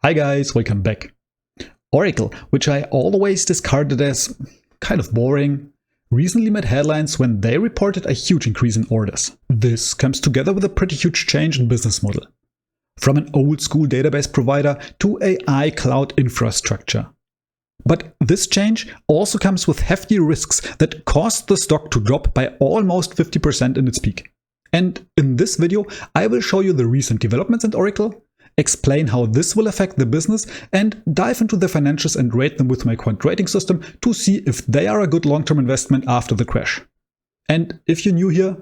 Hi guys, welcome back. Oracle, which I always discarded as kind of boring, recently made headlines when they reported a huge increase in orders. This comes together with a pretty huge change in business model. From an old school database provider to AI cloud infrastructure. But this change also comes with hefty risks that caused the stock to drop by almost 50% in its peak. And in this video, I will show you the recent developments at Oracle, explain how this will affect the business, and dive into the financials and rate them with my quant rating system to see if they are a good long-term investment after the crash. And if you're new here,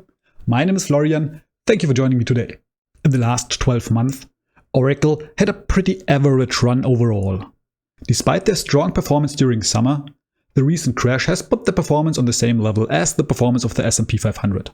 my name is Florian. Thank you for joining me today. In the last 12 months, Oracle had a pretty average run overall. Despite their strong performance during summer, the recent crash has put the performance on the same level as the performance of the S&P 500.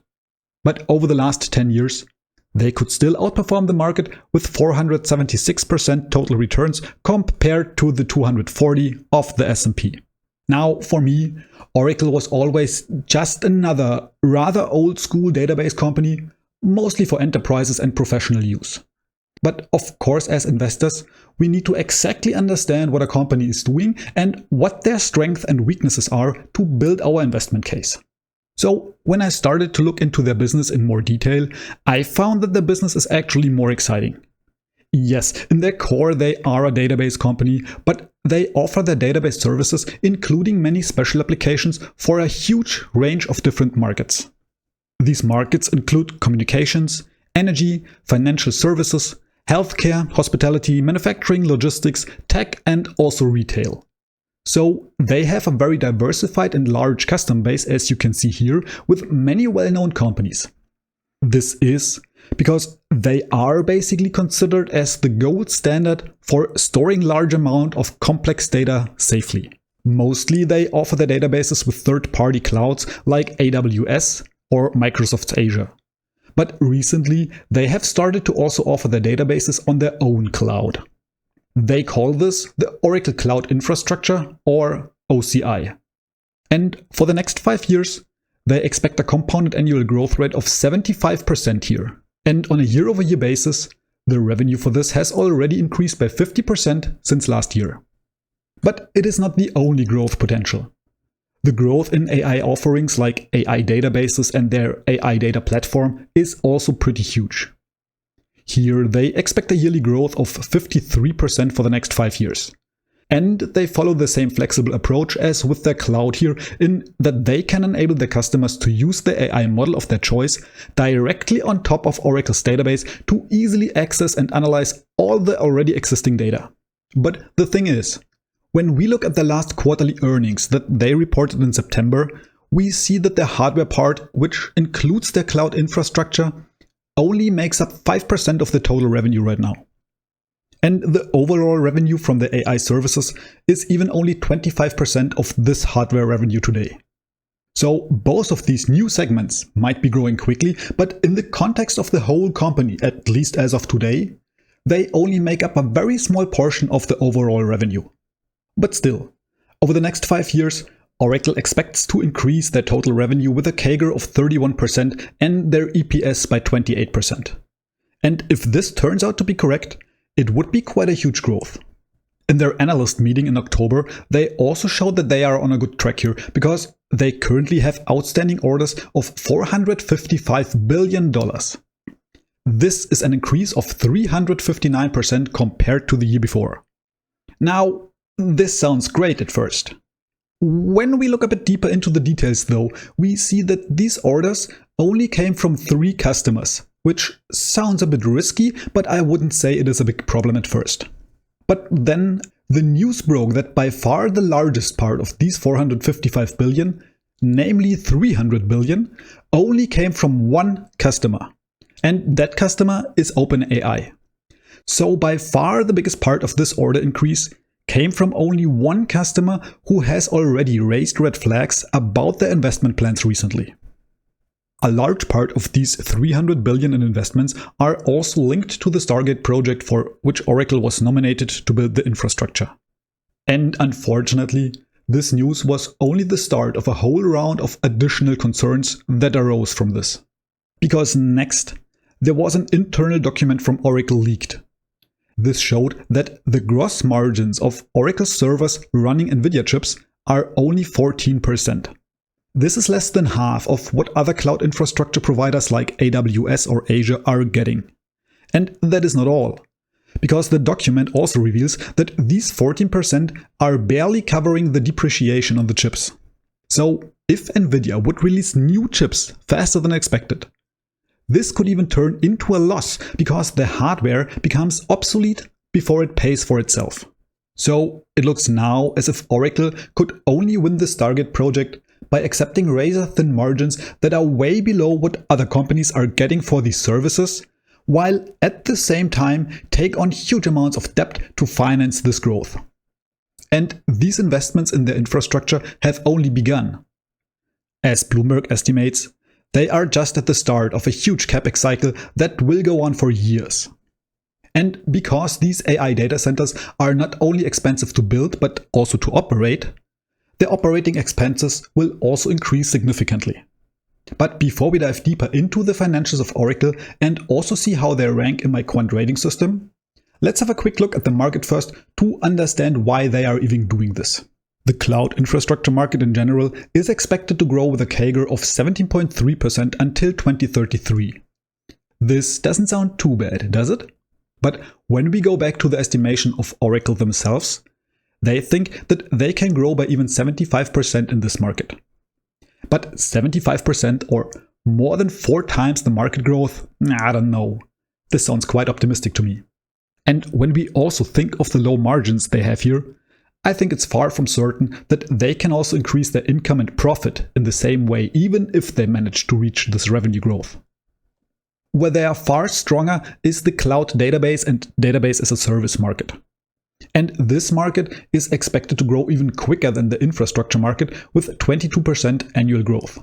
But over the last 10 years, they could still outperform the market with 476% total returns compared to the 240 of the S&P. Now, for me, Oracle was always just another rather old school database company, mostly for enterprises and professional use. But of course, as investors, we need to exactly understand what a company is doing and what their strengths and weaknesses are to build our investment case. So when I started to look into their business in more detail, I found that the business is actually more exciting. Yes, in their core they are a database company, but they offer their database services, including many special applications for a huge range of different markets. These markets include communications, energy, financial services, healthcare, hospitality, manufacturing, logistics, tech, and also retail. So they have a very diversified and large customer base, as you can see here, with many well-known companies. This is because they are basically considered as the gold standard for storing large amount of complex data safely. Mostly they offer their databases with third-party clouds like AWS or Microsoft Azure. But recently they have started to also offer their databases on their own cloud. They call this the Oracle Cloud Infrastructure, or OCI. And for the next 5 years, they expect a compounded annual growth rate of 75% here. And on a year-over-year basis, the revenue for this has already increased by 50% since last year. But it is not the only growth potential. The growth in AI offerings like AI databases and their AI data platform is also pretty huge. Here they expect a yearly growth of 53% for the next 5 years. And they follow the same flexible approach as with their cloud here, in that they can enable their customers to use the AI model of their choice directly on top of Oracle's database to easily access and analyze all the already existing data. But the thing is, when we look at the last quarterly earnings that they reported in September, we see that their hardware part, which includes their cloud infrastructure, only makes up 5% of the total revenue right now. And the overall revenue from the AI services is even only 25% of this hardware revenue today. So both of these new segments might be growing quickly, but in the context of the whole company, at least as of today, they only make up a very small portion of the overall revenue. But still, over the next 5 years, Oracle expects to increase their total revenue with a CAGR of 31% and their EPS by 28%. And if this turns out to be correct, it would be quite a huge growth. In their analyst meeting in October, they also showed that they are on a good track here, because they currently have outstanding orders of $455 billion. This is an increase of 359% compared to the year before. Now, this sounds great at first. When we look a bit deeper into the details though, we see that these orders only came from 3 customers, which sounds a bit risky, but I wouldn't say it is a big problem at first. But then the news broke that by far the largest part of these 455 billion, namely 300 billion, only came from 1 customer. And that customer is OpenAI. So by far the biggest part of this order increase came from only 1 customer who has already raised red flags about their investment plans recently. A large part of these 300 billion in investments are also linked to the Stargate project for which Oracle was nominated to build the infrastructure. And unfortunately, this news was only the start of a whole round of additional concerns that arose from this. Because next, there was an internal document from Oracle leaked. This showed that the gross margins of Oracle servers running NVIDIA chips are only 14%. This is less than half of what other cloud infrastructure providers like AWS or Azure are getting. And that is not all, because the document also reveals that these 14% are barely covering the depreciation on the chips. So if NVIDIA would release new chips faster than expected, this could even turn into a loss because the hardware becomes obsolete before it pays for itself. So it looks now as if Oracle could only win this target project by accepting razor-thin margins that are way below what other companies are getting for these services, while at the same time take on huge amounts of debt to finance this growth. And these investments in their infrastructure have only begun. As Bloomberg estimates, they are just at the start of a huge capex cycle that will go on for years. And because these AI data centers are not only expensive to build but also to operate, the operating expenses will also increase significantly. But before we dive deeper into the financials of Oracle and also see how they rank in my quant rating system, let's have a quick look at the market first to understand why they are even doing this. The cloud infrastructure market in general is expected to grow with a CAGR of 17.3% until 2033. This doesn't sound too bad, does it? But when we go back to the estimation of Oracle themselves, they think that they can grow by even 75% in this market. But 75% or more than 4 times the market growth? I don't know. This sounds quite optimistic to me. And when we also think of the low margins they have here, I think it's far from certain that they can also increase their income and profit in the same way, even if they manage to reach this revenue growth. Where they are far stronger is the cloud database and database as a service market. And this market is expected to grow even quicker than the infrastructure market with 22% annual growth.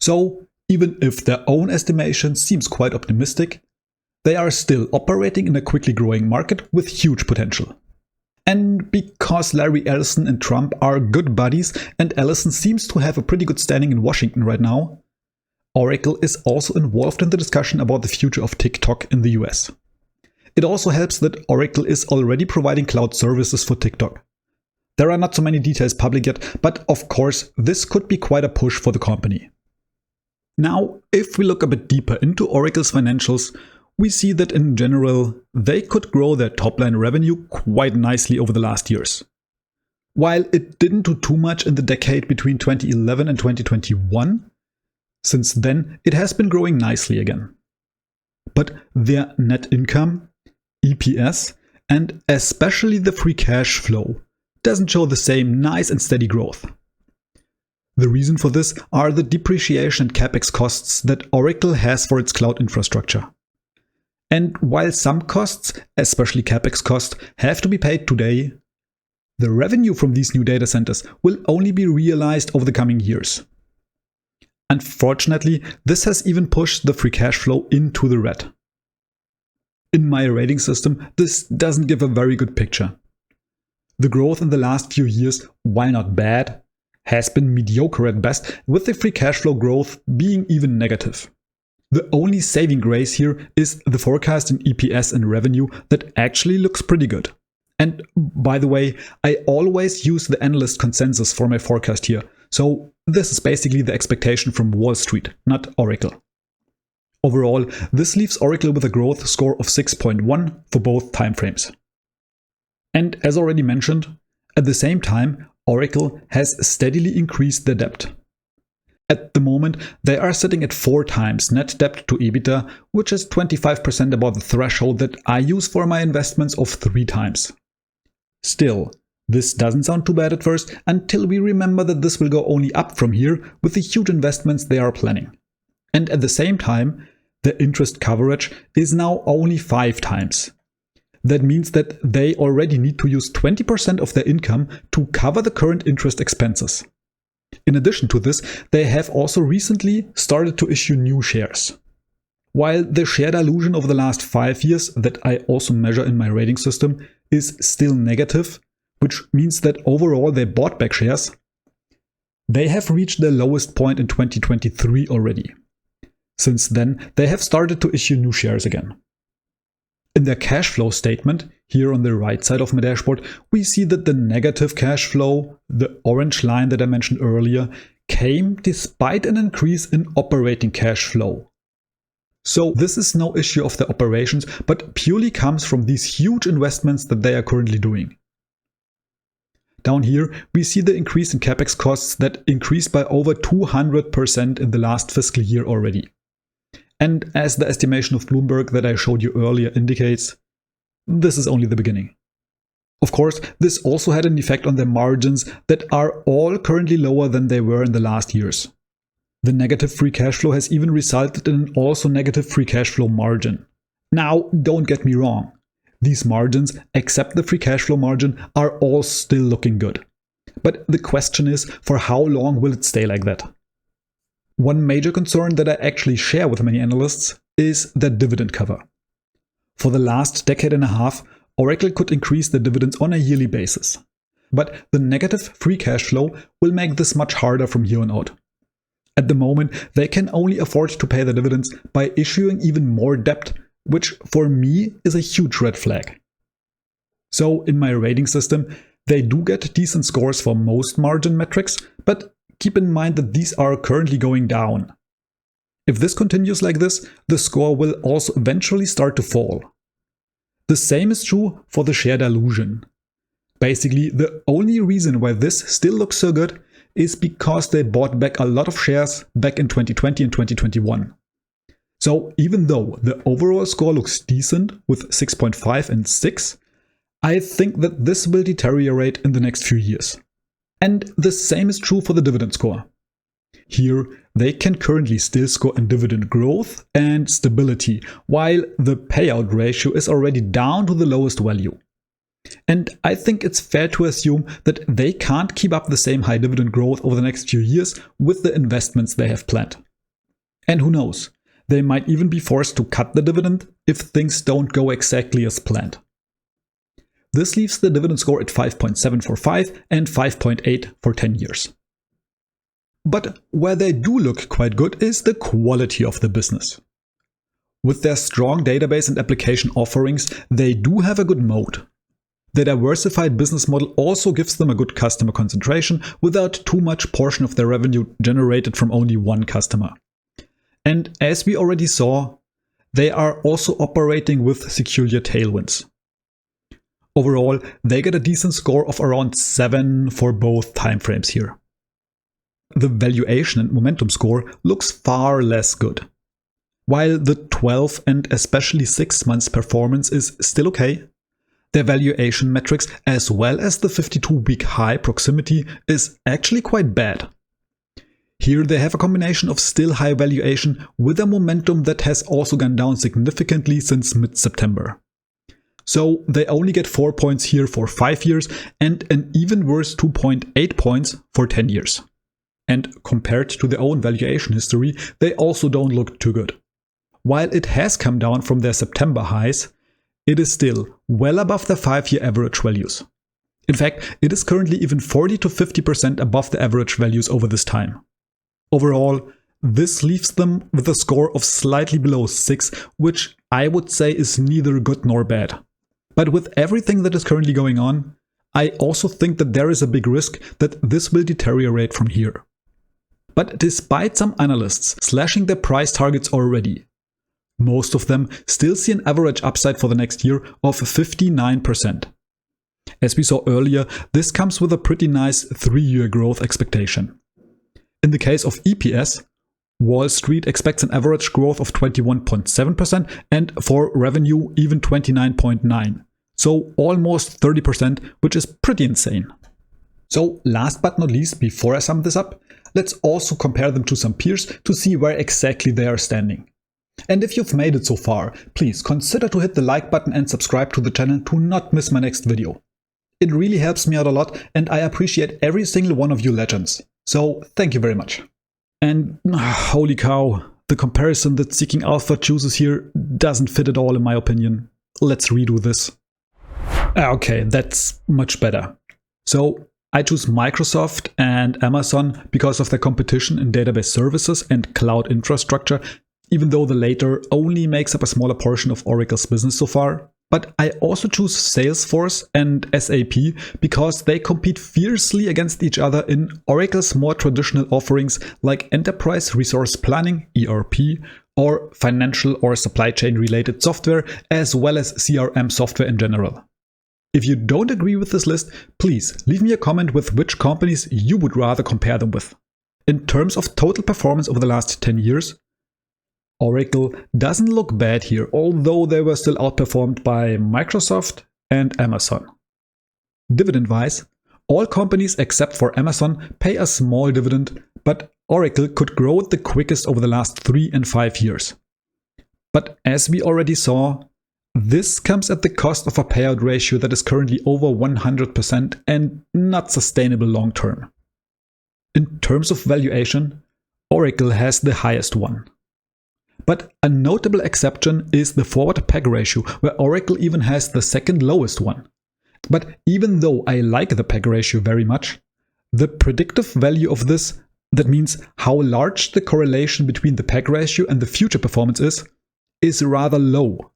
So even if their own estimation seems quite optimistic, they are still operating in a quickly growing market with huge potential. And because Larry Ellison and Trump are good buddies and Ellison seems to have a pretty good standing in Washington right now, Oracle is also involved in the discussion about the future of TikTok in the US. It also helps that Oracle is already providing cloud services for TikTok. There are not so many details public yet, but of course this could be quite a push for the company. Now, if we look a bit deeper into Oracle's financials, we see that in general they could grow their top-line revenue quite nicely over the last years. While it didn't do too much in the decade between 2011 and 2021, since then it has been growing nicely again. But their net income, EPS, and especially the free cash flow doesn't show the same nice and steady growth. The reason for this are the depreciation and capex costs that Oracle has for its cloud infrastructure. And while some costs, especially capex costs, have to be paid today, the revenue from these new data centers will only be realized over the coming years. Unfortunately, this has even pushed the free cash flow into the red. In my rating system, this doesn't give a very good picture. The growth in the last few years, while not bad, has been mediocre at best, with the free cash flow growth being even negative. The only saving grace here is the forecast in EPS and revenue that actually looks pretty good. And by the way, I always use the analyst consensus for my forecast here, so this is basically the expectation from Wall Street, not Oracle. Overall, this leaves Oracle with a growth score of 6.1 for both timeframes. And as already mentioned, at the same time, Oracle has steadily increased their debt. At the moment, they are sitting at 4 times net debt to EBITDA, which is 25% above the threshold that I use for my investments of 3 times. Still, this doesn't sound too bad at first until we remember that this will go only up from here with the huge investments they are planning. And at the same time, the interest coverage is now only 5 times. That means that they already need to use 20% of their income to cover the current interest expenses. In addition to this, they have also recently started to issue new shares. While the share dilution over the last 5 years that I also measure in my rating system is still negative, which means that overall they bought back shares, they have reached their lowest point in 2023 already. Since then, they have started to issue new shares again. In their cash flow statement, here on the right side of my dashboard, we see that the negative cash flow, the orange line that I mentioned earlier, came despite an increase in operating cash flow. So this is no issue of the operations, but purely comes from these huge investments that they are currently doing. Down here, we see the increase in capex costs that increased by over 200% in the last fiscal year already. And as the estimation of Bloomberg that I showed you earlier indicates, this is only the beginning. Of course, this also had an effect on their margins that are all currently lower than they were in the last years. The negative free cash flow has even resulted in an also negative free cash flow margin. Now, don't get me wrong. These margins, except the free cash flow margin, are all still looking good. But the question is, for how long will it stay like that? One major concern that I actually share with many analysts is their dividend cover. For the last decade and a half, Oracle could increase the dividends on a yearly basis. But the negative free cash flow will make this much harder from here on out. At the moment, they can only afford to pay the dividends by issuing even more debt, which for me is a huge red flag. So in my rating system, they do get decent scores for most margin metrics, but keep in mind that these are currently going down. If this continues like this, the score will also eventually start to fall. The same is true for the share dilution. Basically, the only reason why this still looks so good is because they bought back a lot of shares back in 2020 and 2021. So even though the overall score looks decent with 6.5 and 6, I think that this will deteriorate in the next few years. And the same is true for the dividend score. Here, they can currently still score in dividend growth and stability, while the payout ratio is already down to the lowest value. And I think it's fair to assume that they can't keep up the same high dividend growth over the next few years with the investments they have planned. And who knows, they might even be forced to cut the dividend if things don't go exactly as planned. This leaves the dividend score at 5.7 for 5 and 5.8 for 10 years. But where they do look quite good is the quality of the business. With their strong database and application offerings, they do have a good moat. The diversified business model also gives them a good customer concentration without too much portion of their revenue generated from only one customer. And as we already saw, they are also operating with secure tailwinds. Overall, they get a decent score of around 7 for both timeframes here. The valuation and momentum score looks far less good. While the 12 and especially 6 months performance is still okay, their valuation metrics as well as the 52-week high proximity is actually quite bad. Here they have a combination of still high valuation with a momentum that has also gone down significantly since mid-September. So they only get 4 points here for 5 years and an even worse 2.8 points for 10 years. And compared to their own valuation history, they also don't look too good. While it has come down from their September highs, it is still well above the 5-year average values. In fact, it is currently even 40 to 50% above the average values over this time. Overall, this leaves them with a score of slightly below 6, which I would say is neither good nor bad. But with everything that is currently going on, I also think that there is a big risk that this will deteriorate from here. But despite some analysts slashing their price targets already, most of them still see an average upside for the next year of 59%. As we saw earlier, this comes with a pretty nice 3-year growth expectation. In the case of EPS, Wall Street expects an average growth of 21.7% and for revenue even 29.9%. So almost 30%, which is pretty insane. So last but not least, before I sum this up, let's also compare them to some peers to see where exactly they are standing. And if you've made it so far, please consider to hit the like button and subscribe to the channel to not miss my next video. It really helps me out a lot and I appreciate every single one of you legends. So thank you very much. And holy cow, the comparison that Seeking Alpha chooses here doesn't fit at all in my opinion. Let's redo this. Okay, that's much better. So I choose Microsoft and Amazon because of their competition in database services and cloud infrastructure. even though the latter only makes up a smaller portion of Oracle's business so far. But I also choose Salesforce and SAP because they compete fiercely against each other in Oracle's more traditional offerings like Enterprise Resource Planning, ERP, or financial or supply chain related software, as well as CRM software in general. If you don't agree with this list, please leave me a comment with which companies you would rather compare them with. In terms of total performance over the last 10 years, Oracle doesn't look bad here, although they were still outperformed by Microsoft and Amazon. Dividend-wise, all companies except for Amazon pay a small dividend, but Oracle could grow it the quickest over the last 3 and 5 years. But as we already saw, this comes at the cost of a payout ratio that is currently over 100% and not sustainable long term. In terms of valuation, Oracle has the highest one. But a notable exception is the forward PEG ratio, where Oracle even has the second lowest one. But even though I like the PEG ratio very much, the predictive value of this, that means how large the correlation between the PEG ratio and the future performance is rather low.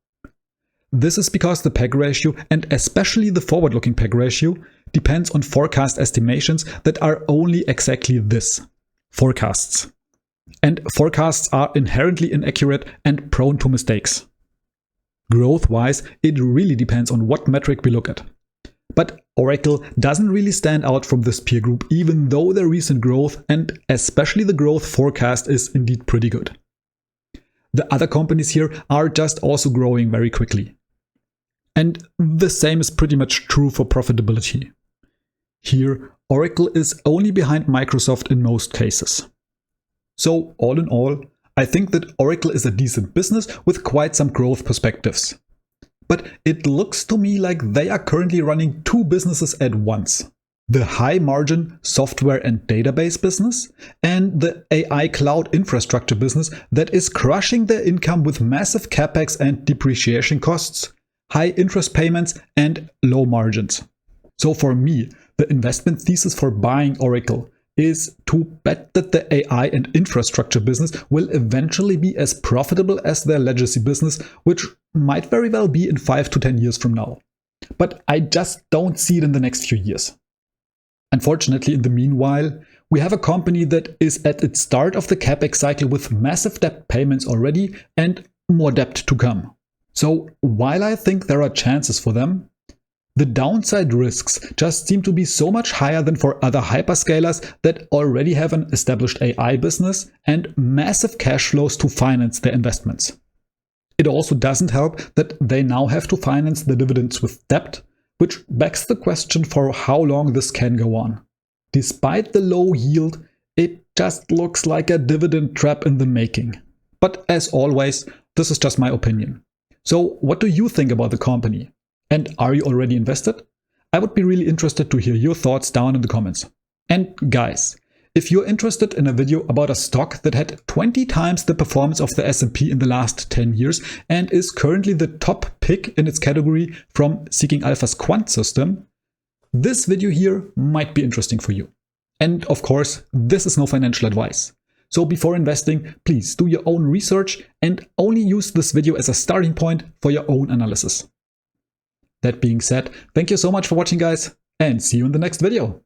This is because the PEG ratio, and especially the forward-looking PEG ratio, depends on forecast estimations that are only exactly this: forecasts. And forecasts are inherently inaccurate and prone to mistakes. Growth-wise, it really depends on what metric we look at. But Oracle doesn't really stand out from this peer group, even though their recent growth, and especially the growth forecast, is indeed pretty good. The other companies here are just also growing very quickly. And the same is pretty much true for profitability. Here, Oracle is only behind Microsoft in most cases. So, all in all, I think that Oracle is a decent business with quite some growth perspectives. But it looks to me like they are currently running two businesses at once. The high-margin software and database business, and the AI cloud infrastructure business that is crushing their income with massive capex and depreciation costs, high interest payments, and low margins. So for me, the investment thesis for buying Oracle is to bet that the AI and infrastructure business will eventually be as profitable as their legacy business, which might very well be in 5 to 10 years from now. But I just don't see it in the next few years. Unfortunately, in the meanwhile, we have a company that is at its start of the capex cycle with massive debt payments already and more debt to come. So while I think there are chances for them, the downside risks just seem to be so much higher than for other hyperscalers that already have an established AI business and massive cash flows to finance their investments. It also doesn't help that they now have to finance the dividends with debt, which begs the question for how long this can go on. Despite the low yield, it just looks like a dividend trap in the making. But as always, this is just my opinion. So what do you think about the company? And are you already invested? I would be really interested to hear your thoughts down in the comments. And guys, if you're interested in a video about a stock that had 20 times the performance of the S&P in the last 10 years and is currently the top pick in its category from Seeking Alpha's quant system, this video here might be interesting for you. And of course, this is no financial advice. So before investing, please do your own research and only use this video as a starting point for your own analysis. That being said, thank you so much for watching, guys, and see you in the next video.